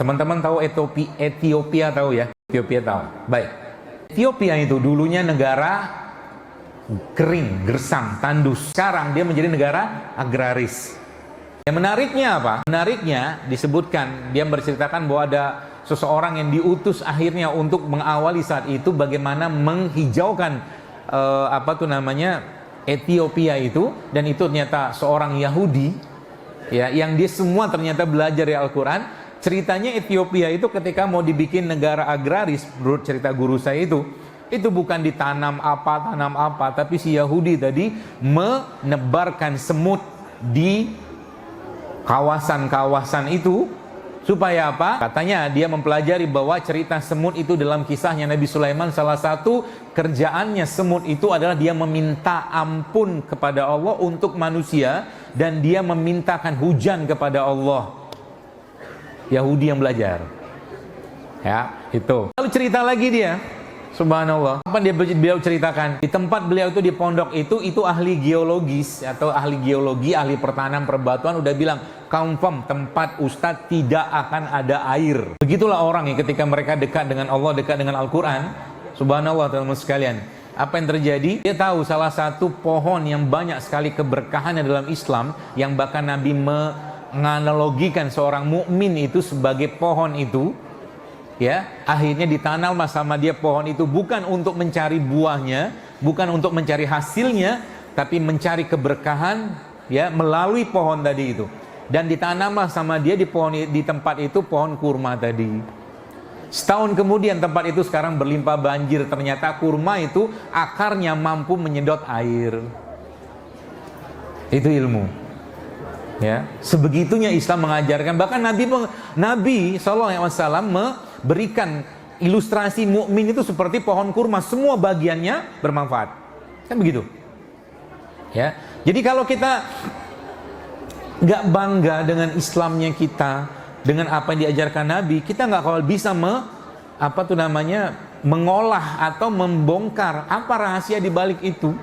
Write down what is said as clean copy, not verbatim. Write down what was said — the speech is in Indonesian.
Teman-teman tahu Ethiopia tahu ya? Ethiopia tahu. Baik. Ethiopia itu dulunya negara kering, gersang, tandus. Sekarang dia menjadi negara agraris. Yang menariknya apa? Menariknya disebutkan, dia berceritakan bahwa ada seseorang yang diutus akhirnya untuk mengawali saat itu bagaimana menghijaukan Ethiopia itu, dan itu ternyata seorang Yahudi ya, yang dia semua ternyata belajar dari Al-Quran. Ceritanya Ethiopia itu ketika mau dibikin negara agraris, menurut cerita guru saya itu bukan ditanam apa, tapi si Yahudi tadi menebarkan semut di kawasan-kawasan itu. Supaya apa? Katanya dia mempelajari bahwa cerita semut itu dalam kisahnya Nabi Sulaiman, salah satu kerjaannya semut itu adalah dia meminta ampun kepada Allah untuk manusia, dan dia memintakan hujan kepada Allah. Yahudi yang belajar ya, itu. Lalu cerita lagi dia, subhanallah, apa beliau ceritakan, di tempat beliau itu di pondok itu ahli geologis atau ahli geologi, ahli pertanaman perbatuan udah bilang, confirm tempat Ustadz tidak akan ada air. Begitulah orang ya, ketika mereka dekat dengan Allah, dekat dengan Al-Quran. Subhanallah teman-teman sekalian, apa yang terjadi? Dia tahu salah satu pohon yang banyak sekali keberkahannya dalam Islam, yang bahkan Nabi menganalogikan seorang mukmin itu sebagai pohon itu ya, akhirnya ditanam sama dia pohon itu, bukan untuk mencari buahnya, bukan untuk mencari hasilnya, tapi mencari keberkahan ya melalui pohon tadi itu. Dan ditanamlah sama dia di tempat itu pohon kurma tadi. Setahun kemudian tempat itu sekarang berlimpah banjir. Ternyata kurma itu akarnya mampu menyedot air. Itu ilmu. Ya, sebegitunya Islam mengajarkan. Bahkan Nabi SAW memberikan ilustrasi mukmin itu seperti pohon kurma, semua bagiannya bermanfaat. Kan begitu. Ya. Jadi kalau kita nggak bangga dengan Islamnya kita, dengan apa yang diajarkan Nabi, kita nggak bakal bisa mengolah atau membongkar apa rahasia di balik itu.